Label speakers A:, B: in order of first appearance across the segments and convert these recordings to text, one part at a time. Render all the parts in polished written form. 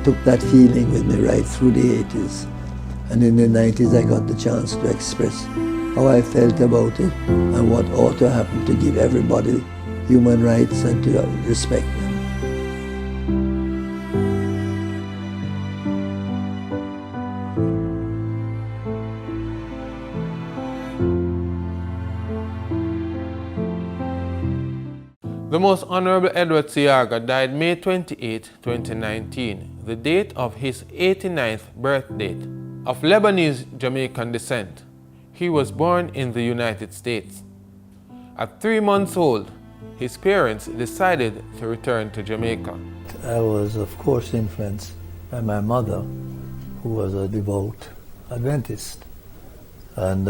A: took that feeling with me right through the 80s. And in the 90s, I got the chance to express how I felt about it and what ought to happen to give everybody human rights and to respect them.
B: The Most Honorable Edward Seaga died May 28, 2019, the date of his 89th birth date. Of Lebanese Jamaican descent, he was born in the United States. At 3 months old, his parents decided to return to Jamaica.
A: I was, of course, influenced by my mother, who was a devout Adventist. And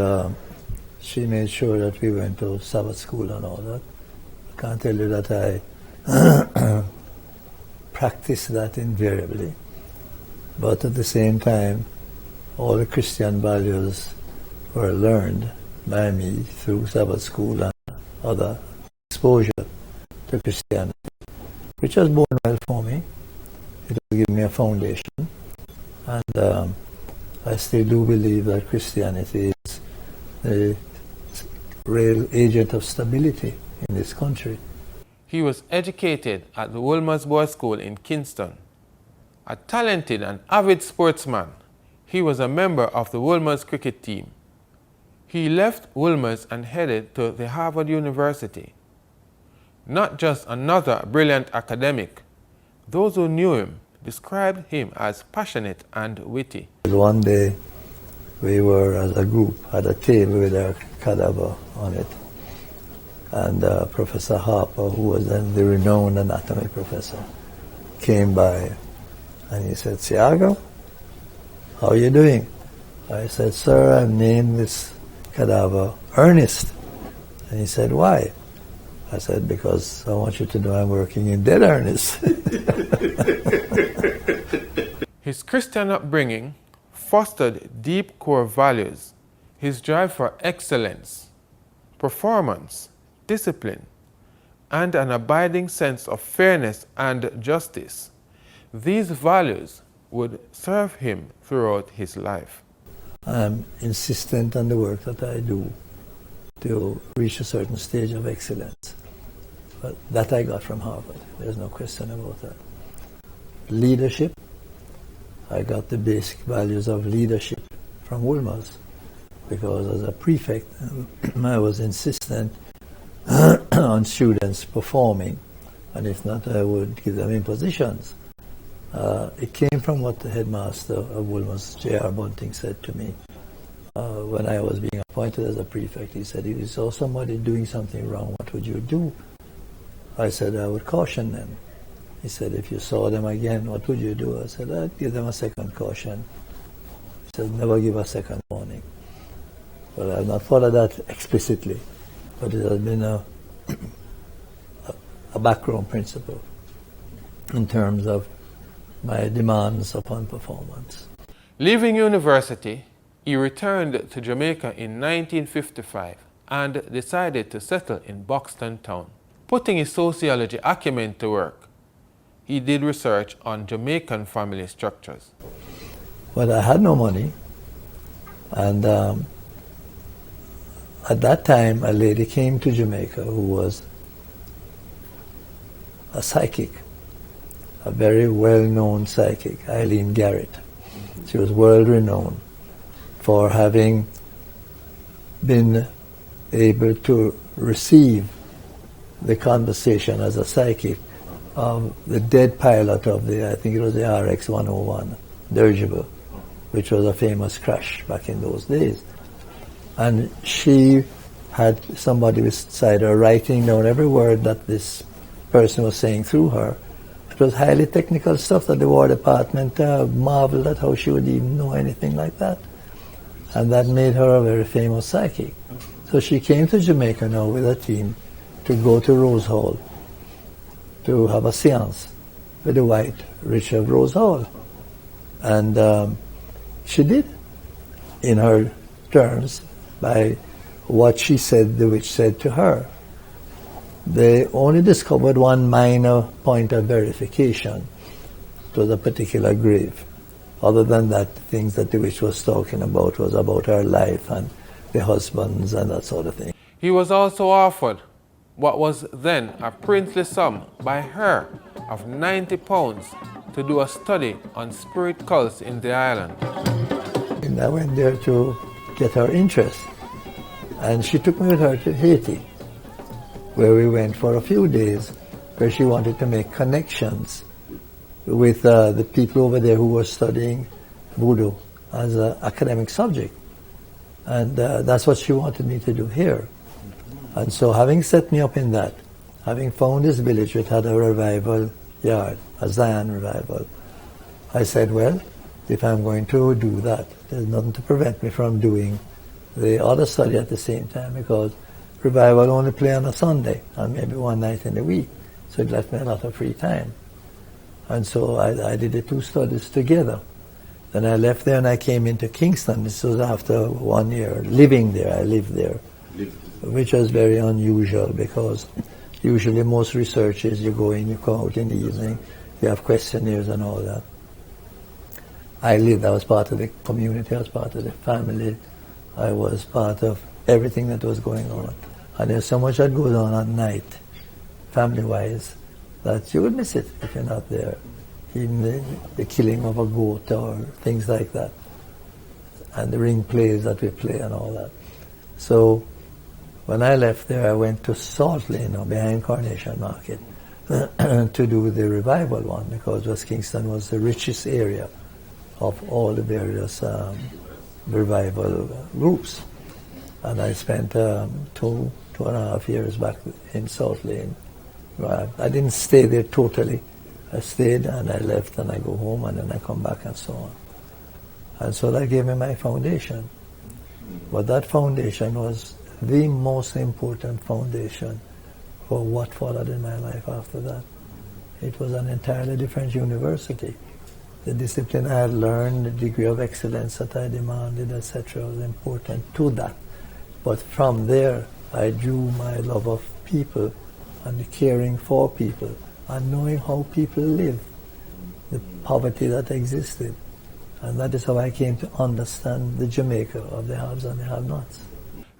A: she made sure that we went to Sabbath school and all that. I can't tell you that I practiced that invariably. But at the same time, all the Christian values were learned by me through Sabbath school and other exposure to Christianity, which has borne well for me. It has given me a foundation. And I still do believe that Christianity is a real agent of stability in this country.
B: He was educated at the Wolmer's Boys' School in Kingston. A talented and avid sportsman, he was a member of the Wolmer's cricket team. He left Wolmer's and headed to the Harvard University. Not just another brilliant academic, those who knew him described him as passionate and witty.
A: One day, we were as a group at a table with a cadaver on it. And Professor Harper, who was then the renowned anatomy professor, came by and he said, "Seaga, how are you doing?" I said, "Sir, I've named this cadaver Ernest." And he said, "Why?" I said, "Because I want you to know I'm working in dead earnest."
B: His Christian upbringing fostered deep core values, his drive for excellence, performance, discipline, and an abiding sense of fairness and justice. These values would serve him throughout his life.
A: I'm insistent on the work that I do to reach a certain stage of excellence. But that I got from Harvard. There's no question about that. Leadership, I got the basic values of leadership from Wolmer's, because as a prefect, I was insistent on students performing, and if not, I would give them impositions. It came from what the headmaster of Wolmer's, J.R. Bunting, said to me when I was being appointed as a prefect. He said, "If you saw somebody doing something wrong, what would you do?" I said, "I would caution them." He said, "If you saw them again, what would you do?" I said, "I'd give them a second caution." He said, "Never give a second warning." Well, I've not followed that explicitly, but it has been a background principle in terms of my demands upon performance.
B: Leaving university, he returned to Jamaica in 1955 and decided to settle in Buxton Town. Putting his sociology acumen to work, he did research on Jamaican family structures.
A: Well, I had no money, and at that time a lady came to Jamaica who was a psychic, a very well-known psychic, Eileen Garrett. She was world-renowned for having been able to receive the conversation as a psychic of the dead pilot of the, I think it was the RX-101 dirigible, which was a famous crash back in those days. And she had somebody beside her writing down every word that this person was saying through her. It was highly technical stuff that the War Department marveled at how she would even know anything like that. And that made her a very famous psychic. So she came to Jamaica now with a team to go to Rose Hall to have a seance with the white Richard Rose Hall. And she did, in her terms, by what she said the witch said to her. They only discovered one minor point of verification, it was a particular grave. Other than that, things that the witch was talking about was about her life and the husbands and that sort of thing.
B: He was also offered what was then a princely sum by her of £90 to do a study on spirit cults in the island.
A: And I went there to get her interest, and she took me with her to Haiti, where we went for a few days, where she wanted to make connections with the people over there who were studying voodoo as an academic subject. And that's what she wanted me to do here. And so having set me up in that, having found this village which had a revival yard, a Zion revival, I said, well, if I'm going to do that, there's nothing to prevent me from doing the other study at the same time, because revival only play on a Sunday and maybe one night in the week. So it left me a lot of free time. And so I did the two studies together. Then I left there and I came into Kingston. This was after 1 year living there. I lived there, which was very unusual, because usually most researchers, you go in, you come out in the evening, you have questionnaires and all that. I lived, I was part of the community, I was part of the family, I was part of everything that was going on. And there's so much that goes on at night, family-wise, that you would miss it if you're not there. Even the killing of a goat or things like that, and the ring plays that we play and all that. So when I left there, I went to Salt Lake, behind Coronation Market, to do the revival one, because West Kingston was the richest area of all the various revival groups. And I spent 2.5 years back in Salt Lake. I didn't stay there totally. I stayed and I left and I go home and then I come back and so on. And so that gave me my foundation. But that foundation was the most important foundation for what followed in my life after that. It was an entirely different university. The discipline I had learned, the degree of excellence that I demanded, etc., was important to that. But from there, I drew my love of people and the caring for people and knowing how people live, the poverty that existed. And that is how I came to understand the Jamaica of the haves and the have-nots.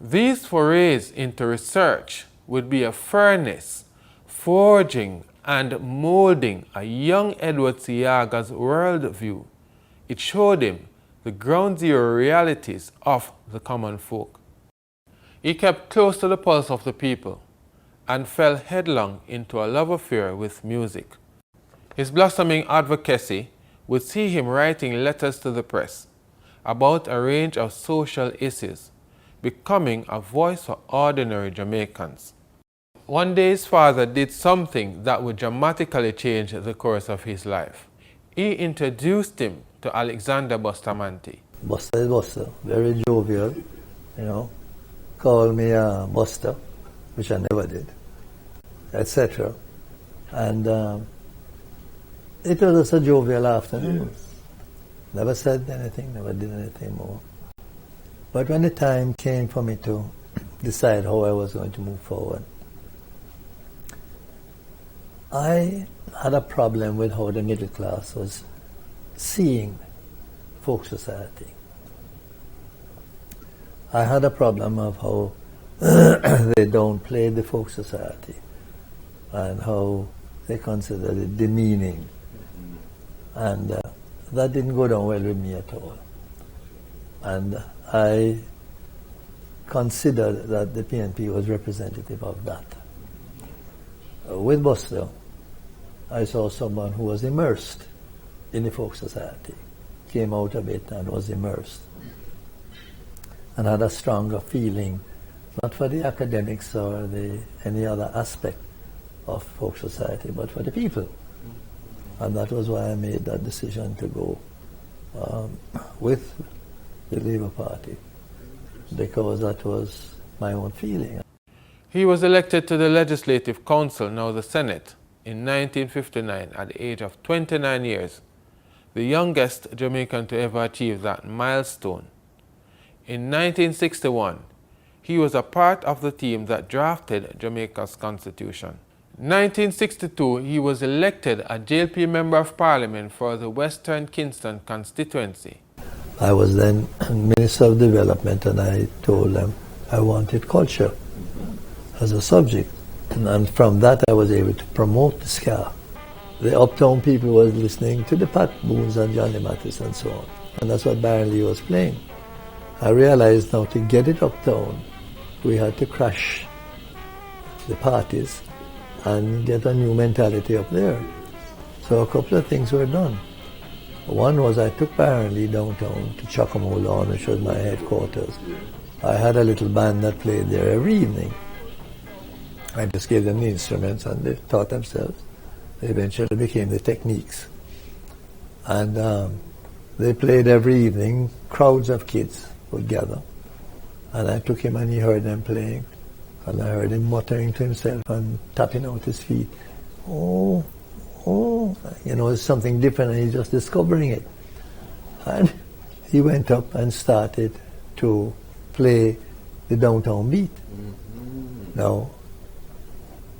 B: These forays into research would be a furnace, forging and molding a young Edward Seaga's worldview. It showed him the ground zero realities of the common folk. He kept close to the pulse of the people and fell headlong into a love affair with music. His blossoming advocacy would see him writing letters to the press about a range of social issues, becoming a voice for ordinary Jamaicans. One day his father did something that would dramatically change the course of his life. He introduced him to Alexander Bustamante.
A: Buster is Buster, very jovial, called me Buster, which I never did, etc. And it was just a jovial afternoon. Never said anything, never did anything more. But when the time came for me to decide how I was going to move forward, I had a problem with how the middle class was seeing folk society. I had a problem of how they downplayed the folk society and how they considered it demeaning. And that didn't go down well with me at all. And I considered that the PNP was representative of that. With Buster, I saw someone who was immersed in the folk society, came out of it and was immersed, and had a stronger feeling, not for the academics or any other aspect of folk society, but for the people. And that was why I made that decision to go with the Labour Party, because that was my own feeling.
B: He was elected to the Legislative Council, now the Senate, in 1959 at the age of 29 years, the youngest Jamaican to ever achieve that milestone. In 1961, he was a part of the team that drafted Jamaica's constitution. 1962, he was elected a JLP Member of Parliament for the Western Kingston constituency.
A: I was then Minister of Development, and I told them I wanted culture as a subject. And from that I was able to promote the ska. The uptown people was listening to the Pat Boones and Johnny Mathis and so on. And that's what Baron Lee was playing. I realized now to get it uptown, we had to crash the parties and get a new mentality up there. So a couple of things were done. One was I took Baron Lee downtown to Chocamo Lawn, which was my headquarters. I had a little band that played there every evening. I just gave them the instruments and they taught themselves. They eventually became the techniques. And they played every evening. Crowds of kids would gather. And I took him and he heard them playing. And I heard him muttering to himself and tapping out his feet. Oh, oh, you know, it's something different and he's just discovering it. And he went up and started to play the downtown beat. Now,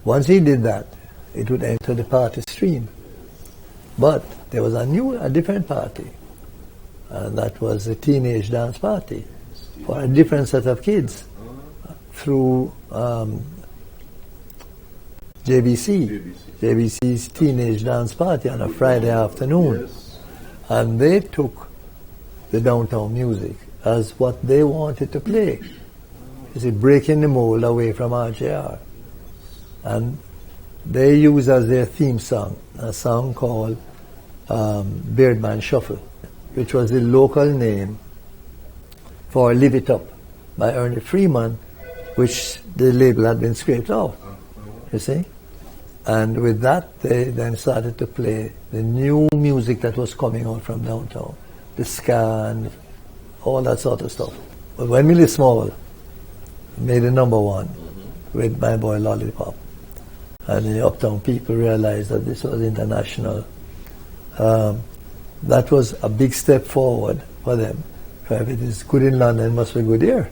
A: once he did that, it would enter the party stream. But there was a different party, and that was a teenage dance party for a different set of kids through JBC's teenage dance party on a Friday afternoon. And they took the downtown music as what they wanted to play. You see, breaking the mold away from RJR. And they use as their theme song a song called Beardman Shuffle, which was the local name for Live It Up by Ernie Freeman, which the label had been scraped off, you see. And with that, they then started to play the new music that was coming out from downtown, the ska and all that sort of stuff. But when Millie Small made the #1 with My Boy Lollipop, and the uptown people realized that this was international, that was a big step forward for them. If it is good in London, it must be good here.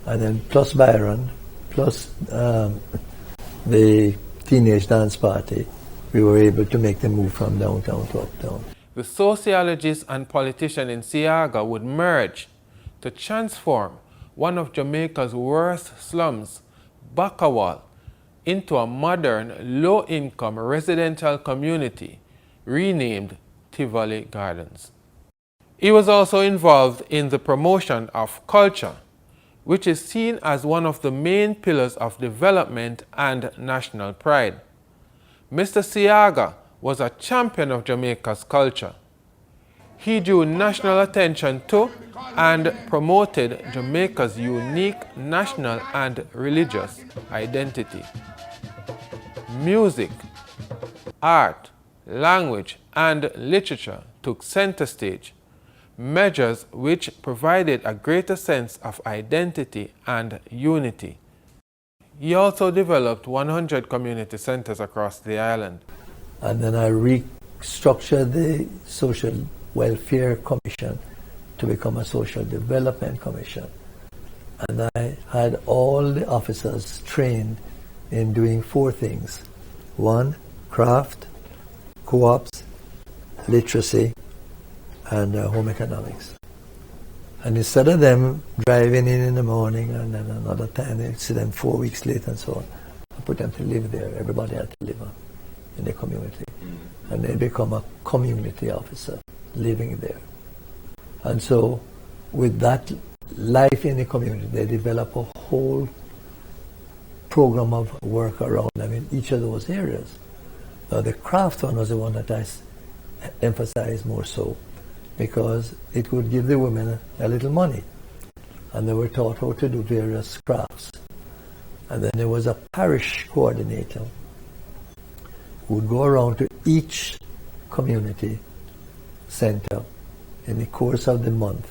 A: And then plus Byron, plus the teenage dance party, we were able to make the move from downtown to uptown.
B: The sociologist and politician in Seaga would merge to transform one of Jamaica's worst slums, Bakawal, into a modern, low-income residential community renamed Tivoli Gardens. He was also involved in the promotion of culture, which is seen as one of the main pillars of development and national pride. Mr. Seaga was a champion of Jamaica's culture. He drew national attention to and promoted Jamaica's unique national and religious identity. Music, art, language, and literature took center stage, measures which provided a greater sense of identity and unity. He also developed 100 community centers across the island.
A: And then I restructured the Social Welfare Commission to become a Social Development Commission. And I had all the officers trained in doing 4 things. 1, craft, co-ops, literacy, and home economics. And instead of them driving in the morning and then another time they see them 4 weeks later and so on, I put them to live there. Everybody had to live in the community. And they become a community officer living there. And so with that life in the community, they develop a whole program of work around them in each of those areas. Now the craft one was the one that I emphasized more so, because it would give the women a little money, and they were taught how to do various crafts. And then there was a parish coordinator who would go around to each community center in the course of the month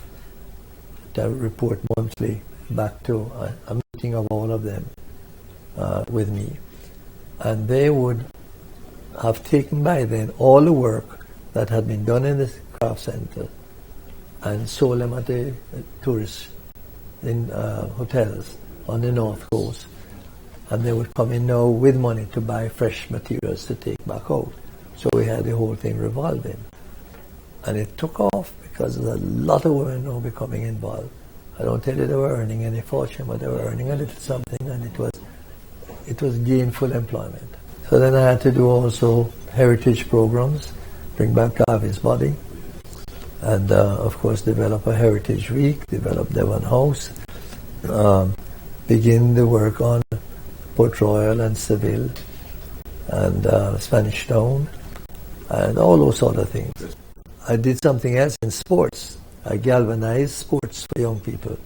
A: to report monthly back to a meeting of all of them with me. And they would have taken by then all the work that had been done in the craft center and sold them at the tourist in hotels on the north coast. and they would come in now with money to buy fresh materials to take back out. So we had the whole thing revolving. And it took off because there's a lot of women now becoming involved. I don't tell you they were earning any fortune, but they were earning a little something, and it was gainful employment. So then I had to do also heritage programs, bring back Garvey's body, and of course develop a heritage week, develop Devon House, begin the work on Port Royal and Seville and Spanish Town and all those other things. I did something else in sports. I galvanized sports for young people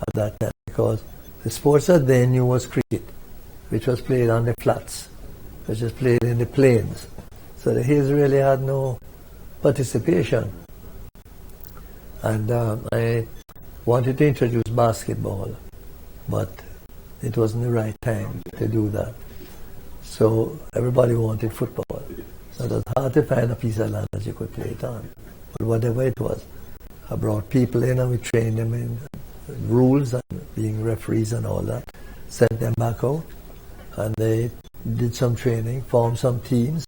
A: at that time because the sports that they knew was cricket, which was played on the flats, which was played in the plains. So the hills really had no participation. And I wanted to introduce basketball, but it wasn't the right time to do that. So everybody wanted football. So it was hard to find a piece of land that you could play it on. But whatever it was, I brought people in and we trained them in rules and being referees and all that, sent them back out, and they did some training, formed some teams,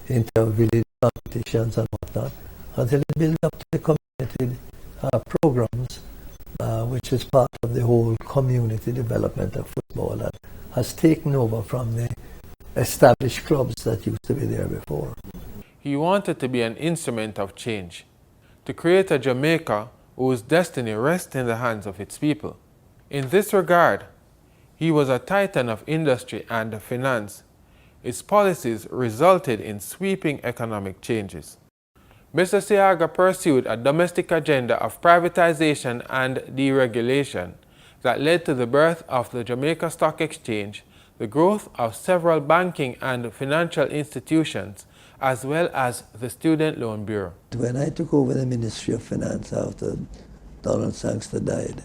A: inter-village competitions and whatnot, until it built up to the community programs, which is part of the whole community development of football and has taken over from the established clubs that used to be there before.
B: He wanted to be an instrument of change, to create a Jamaica whose destiny rests in the hands of its people. In this regard, he was a titan of industry and finance. His policies resulted in sweeping economic changes. Mr. Seaga pursued a domestic agenda of privatization and deregulation that led to the birth of the Jamaica Stock Exchange, the growth of several banking and financial institutions, as well as the Student Loan Bureau.
A: When I took over the Ministry of Finance after Donald Sangster died,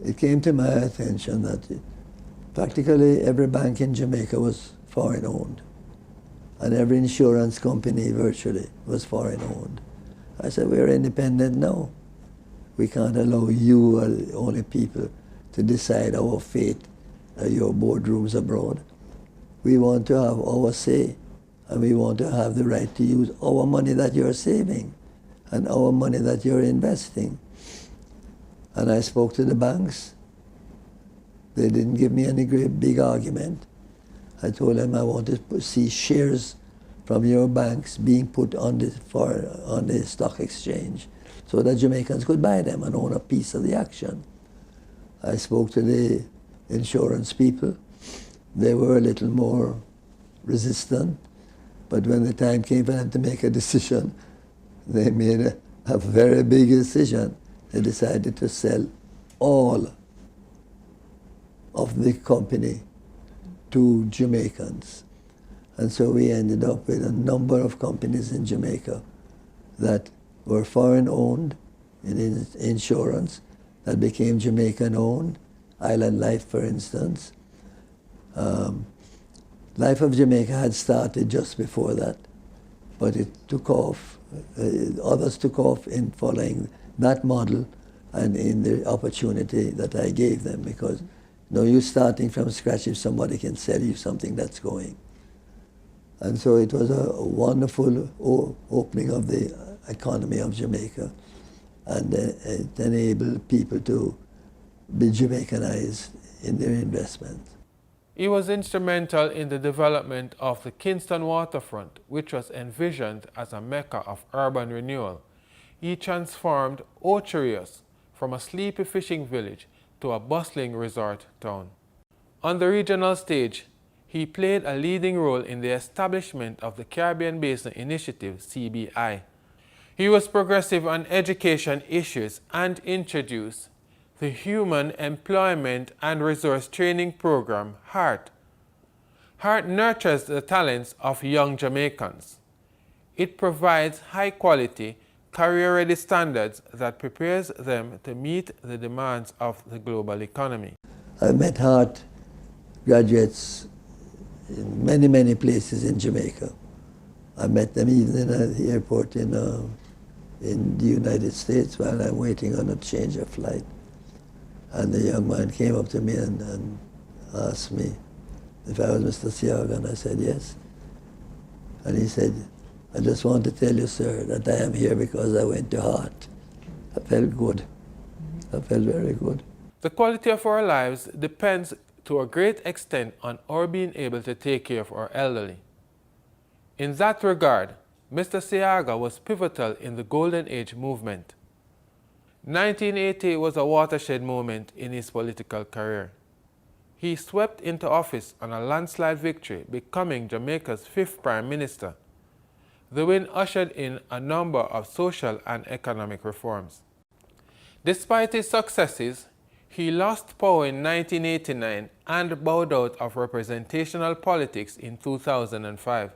A: it came to my attention that practically every bank in Jamaica was foreign-owned, and every insurance company virtually was foreign-owned. I said, we're independent now. We can't allow you or the only people to decide our fate at your boardrooms abroad. We want to have our say, and we want to have the right to use our money that you're saving and our money that you're investing. And I spoke to the banks. They didn't give me any great big argument. I told them I wanted to see shares from your banks being put on the stock exchange so that Jamaicans could buy them and own a piece of the action. I spoke to the insurance people. They were a little more resistant, but when the time came for them to make a decision, they made a very big decision. They decided to sell all of the company to Jamaicans. And so we ended up with a number of companies in Jamaica that were foreign-owned in insurance, that became Jamaican-owned, Island Life, for instance. Life of Jamaica had started just before that, but it took off. Others took off in following that model and in the opportunity that I gave them, because you're starting from scratch if somebody can sell you something that's going. And so it was a wonderful opening of the economy of Jamaica, and it enabled people to be Jamaicanized in their investments.
B: He was instrumental in the development of the Kingston waterfront, which was envisioned as a mecca of urban renewal. He transformed Ocherius from a sleepy fishing village to a bustling resort town. On the regional stage, he played a leading role in the establishment of the Caribbean Basin Initiative, CBI. He was progressive on education issues and introduced the Human Employment and Resource Training Program, HEART. HEART nurtures the talents of young Jamaicans. It provides high-quality, career-ready standards that prepares them to meet the demands of the global economy.
A: I met HEART graduates in many, many places in Jamaica. I met them even at the airport in the United States while I'm waiting on a change of flight. And the young man came up to me and asked me if I was Mr. Seaga, and I said yes. And he said, I just want to tell you, sir, that I am here because I went to heart. I felt good. I felt very good.
B: The quality of our lives depends to a great extent on our being able to take care of our elderly. In that regard, Mr. Seaga was pivotal in the Golden Age movement. 1980 was a watershed moment in his political career. He swept into office on a landslide victory, becoming Jamaica's 5th Prime Minister. The win ushered in a number of social and economic reforms. Despite his successes, he lost power in 1989 and bowed out of representational politics in 2005.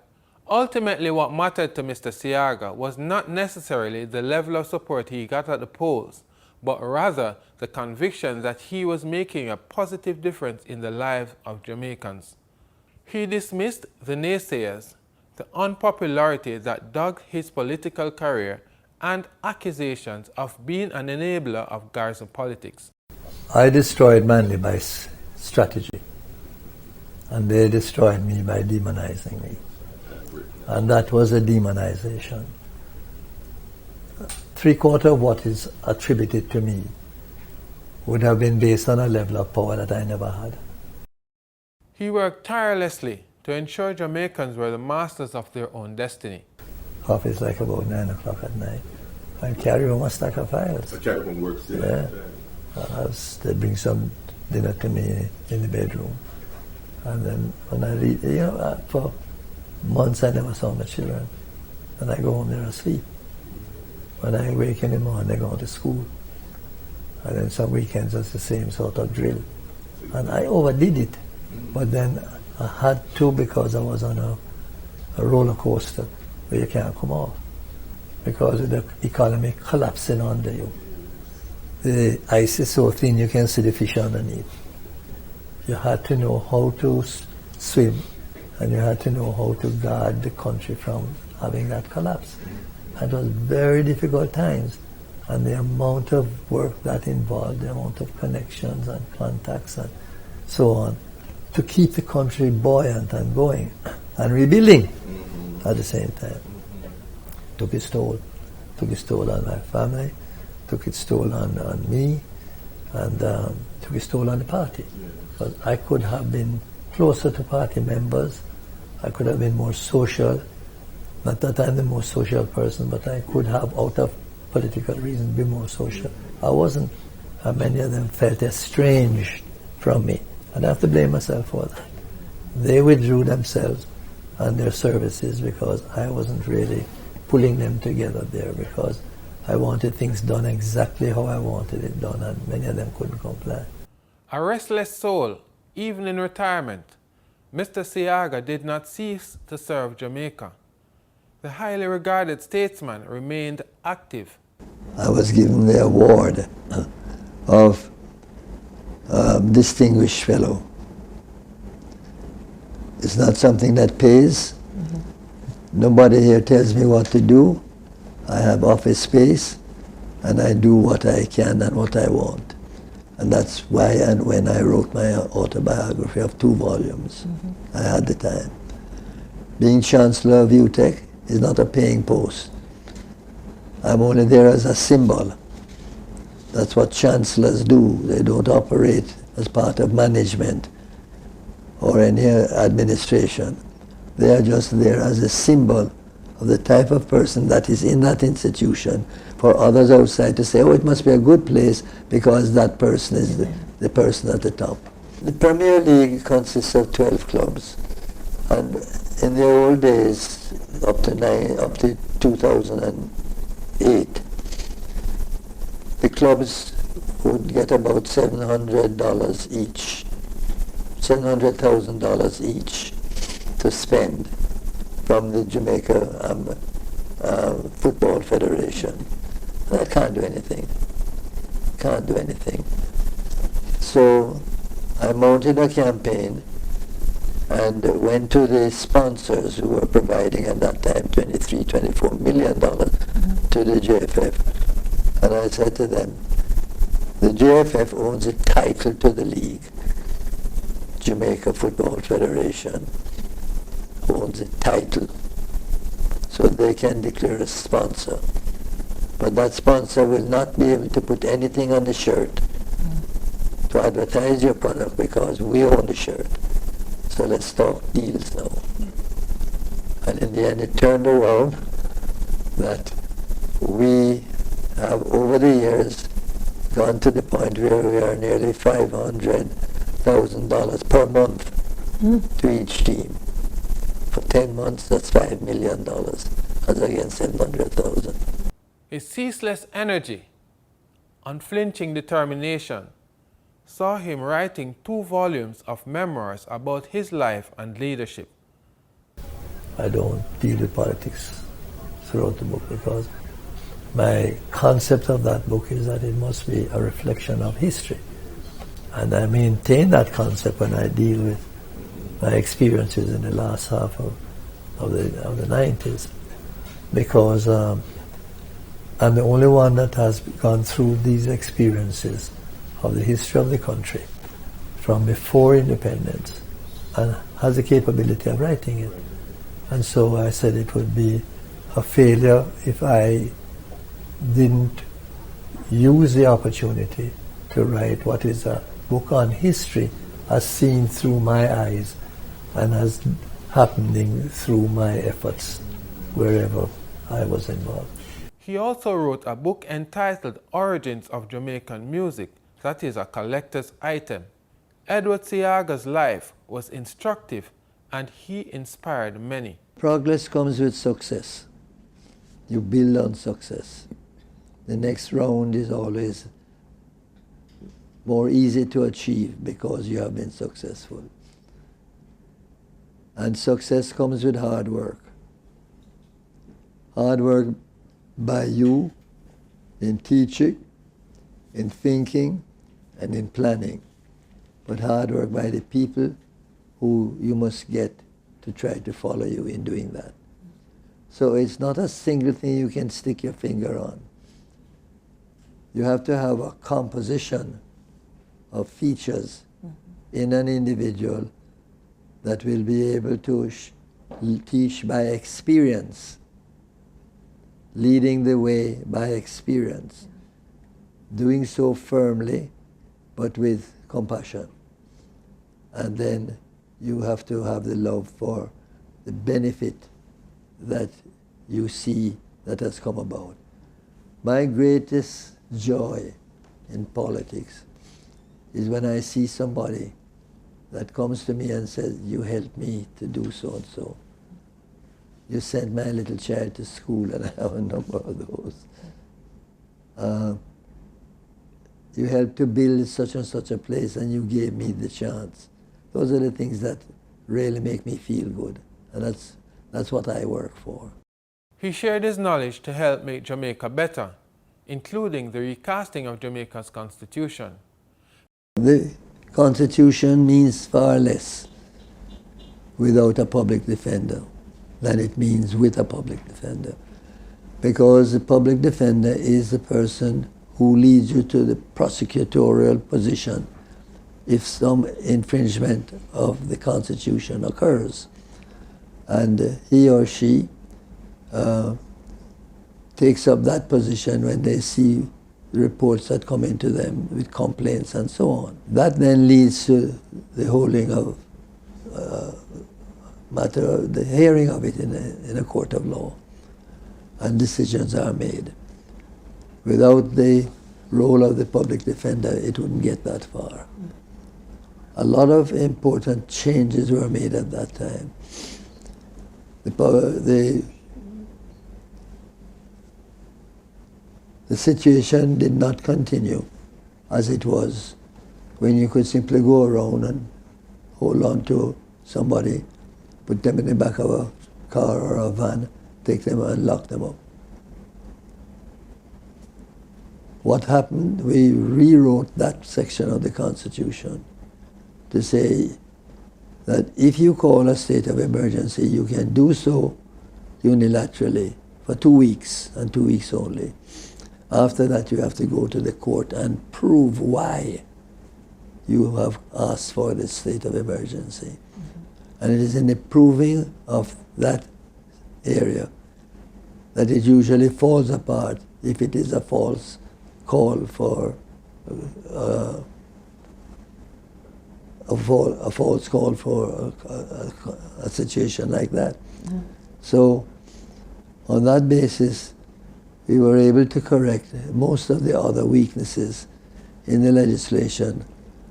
B: Ultimately, what mattered to Mr. Seaga was not necessarily the level of support he got at the polls, but rather the conviction that he was making a positive difference in the lives of Jamaicans. He dismissed the naysayers, the unpopularity that dogged his political career, and accusations of being an enabler of garrison politics.
A: I destroyed Manly by strategy, and they destroyed me by demonizing me. And that was a demonization. 3/4 of what is attributed to me would have been based on a level of power that I never had.
B: He worked tirelessly to ensure Jamaicans were the masters of their own destiny.
A: Office like about 9 o'clock at night, and carry home a stack of files.
C: I carry home work still.
A: Yeah. They bring some dinner to me in the bedroom. And then when I read, for months I never saw my children. And I go home, they're asleep. When I wake in the morning, they go to school. And then some weekends it's the same sort of drill. And I overdid it. But then I had to, because I was on a roller coaster where you can't come off. Because of the economy collapsing under you. The ice is so thin you can see the fish underneath. You had to know how to swim, and you had to know how to guard the country from having that collapse. It was very difficult times, and the amount of work that involved, the amount of connections and contacts and so on, to keep the country buoyant and going and rebuilding at the same time. Took its toll. Took its toll on my family, took its toll on me, and took its toll on the party. Because I could have been closer to party members. I could have been more social. Not that I'm the most social person, but I could have, out of political reasons, be more social. I wasn't. Many of them felt estranged from me. And I have to blame myself for that. They withdrew themselves and their services because I wasn't really pulling them together there, because I wanted things done exactly how I wanted it done, and many of them couldn't comply.
B: A restless soul, even in retirement, Mr. Seaga did not cease to serve Jamaica. The highly regarded statesman remained active.
A: I was given the award of Distinguished Fellow. It's not something that pays. Nobody here tells me what to do. I have office space, and I do what I can and what I want. And that's why, and when I wrote my autobiography of 2 volumes, I had the time. Being Chancellor of UTEC is not a paying post. I'm only there as a symbol. That's what chancellors do. They don't operate as part of management or any administration. They are just there as a symbol of the type of person that is in that institution, for others outside to say, oh, it must be a good place because that person is the person at the top. The Premier League consists of 12 clubs. And in the old days, up to 2008, the clubs would get about $700 each, $700,000 each to spend from the Jamaica Football Federation. And I can't do anything. Can't do anything. So I mounted a campaign and went to the sponsors who were providing at that time $24 million to the JFF. And I said to them, the JFF owns a title to the league. Jamaica Football Federation owns a title, so they can declare a sponsor. But that sponsor will not be able to put anything on the shirt to advertise your product because we own the shirt. So let's talk deals now. And in the end it turned around that we have over the years gone to the point where we are nearly $500,000 per month to each team. For 10 months, that's $5 million, as against 700,000.
B: His ceaseless energy, unflinching determination, saw him writing 2 volumes of memoirs about his life and leadership.
A: I don't deal with politics throughout the book because my concept of that book is that it must be a reflection of history. And I maintain that concept when I deal with my experiences in the last half of the 90s, because I'm the only one that has gone through these experiences of the history of the country from before independence and has the capability of writing it. And so I said it would be a failure if I didn't use the opportunity to write what is a book on history as seen through my eyes and as happening through my efforts wherever I was involved.
B: He also wrote a book entitled Origins of Jamaican Music, that is a collector's item. Edward Seaga's life was instructive and he inspired many.
A: Progress comes with success. You build on success. The next round is always more easy to achieve because you have been successful. And success comes with hard work. Hard work by you in teaching, in thinking, and in planning. But hard work by the people who you must get to try to follow you in doing that. So it's not a single thing you can stick your finger on. You have to have a composition of features in an individual that will be able to teach by experience, leading the way by experience, doing so firmly but with compassion. And then you have to have the love for the benefit that you see that has come about. My greatest joy in politics is when I see somebody that comes to me and says, you helped me to do so and so. You sent my little child to school, and I have a number of those. You helped to build such and such a place, and you gave me the chance. Those are the things that really make me feel good, and that's what I work for.
B: He shared his knowledge to help make Jamaica better, including the recasting of Jamaica's constitution.
A: The constitution means far less without a public defender than it means with a public defender, because the public defender is the person who leads you to the prosecutorial position if some infringement of the Constitution occurs. And he or she takes up that position when they see the reports that come into them with complaints and so on. That then leads to the holding of the hearing of it in a court of law, and decisions are made. Without the role of the public defender, it wouldn't get that far. A lot of important changes were made at that time. The situation did not continue as it was, when you could simply go around and hold on to somebody, put them in the back of a car or a van, take them and lock them up. What happened? We rewrote that section of the Constitution to say that if you call a state of emergency, you can do so unilaterally for 2 weeks, and 2 weeks only. After that, you have to go to the court and prove why you have asked for this state of emergency. And it is in approving of that area that it usually falls apart if it is a false call for a false call for a situation like that. So on that basis, we were able to correct most of the other weaknesses in the legislation,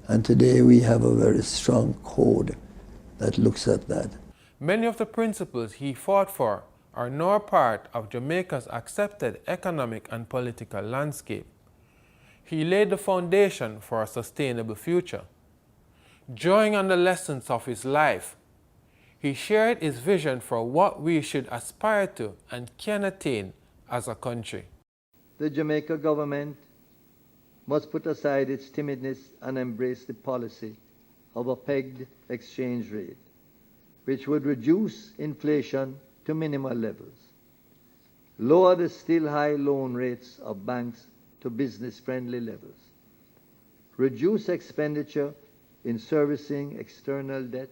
A: and today we have a very strong code that looks at that.
B: Many of the principles he fought for are now part of Jamaica's accepted economic and political landscape. He laid the foundation for a sustainable future. Drawing on the lessons of his life, he shared his vision for what we should aspire to and can attain as a country.
C: The Jamaica government must put aside its timidness and embrace the policy of a pegged exchange rate, which would reduce inflation to minimal levels, lower the still high loan rates of banks to business-friendly levels, reduce expenditure in servicing external debt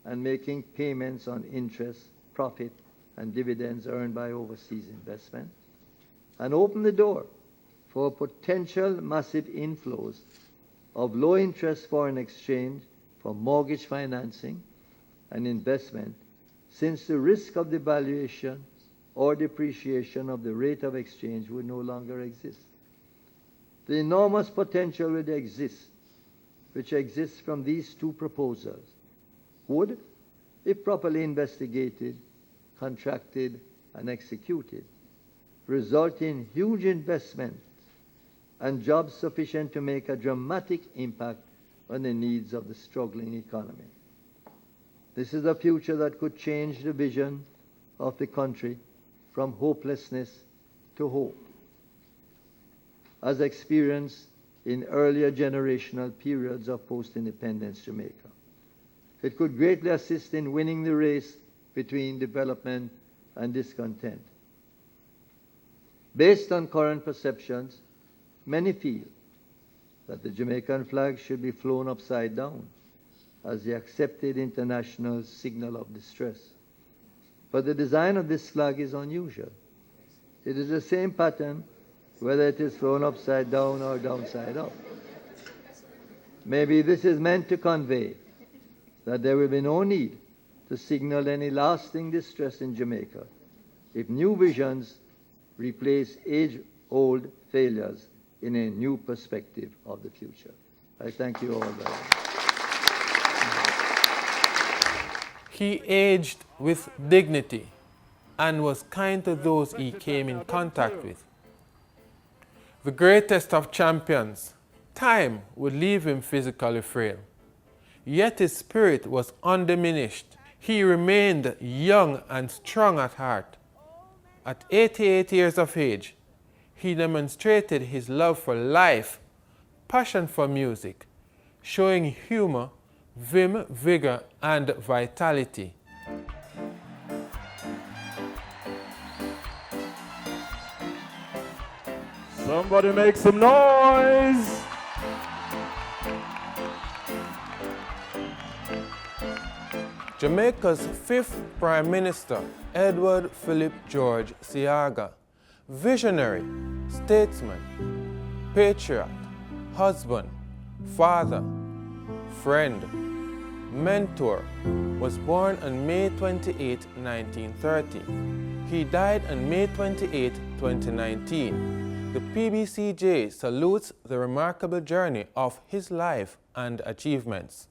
C: and making payments on interest, profit, and dividends earned by overseas investment, and open the door for potential massive inflows of low-interest foreign exchange for mortgage financing and investment, since the risk of devaluation or depreciation of the rate of exchange would no longer exist. The enormous potential which exists from these two proposals would, if properly investigated, contracted, and executed, result in huge investment and jobs sufficient to make a dramatic impact on the needs of the struggling economy. This is a future that could change the vision of the country from hopelessness to hope, as experienced in earlier generational periods of post-independence Jamaica. It could greatly assist in winning the race between development and discontent. Based on current perceptions, many feel that the Jamaican flag should be flown upside down as the accepted international signal of distress. But the design of this flag is unusual. It is the same pattern whether it is flown upside down or downside up. Maybe this is meant to convey that there will be no need to signal any lasting distress in Jamaica if new visions replace age-old failures in a new perspective of the future. I thank you all very much.
B: He aged with dignity and was kind to those he came in contact with. The greatest of champions, time would leave him physically frail. Yet his spirit was undiminished. He remained young and strong at heart. At 88 years of age, he demonstrated his love for life, passion for music, showing humor, vim, vigor, and vitality.
D: Somebody make some noise!
B: Jamaica's fifth Prime Minister, Edward Philip George Seaga, visionary, statesman, patriot, husband, father, friend, mentor, was born on May 28, 1930. He died on May 28, 2019. The PBCJ salutes the remarkable journey of his life and achievements.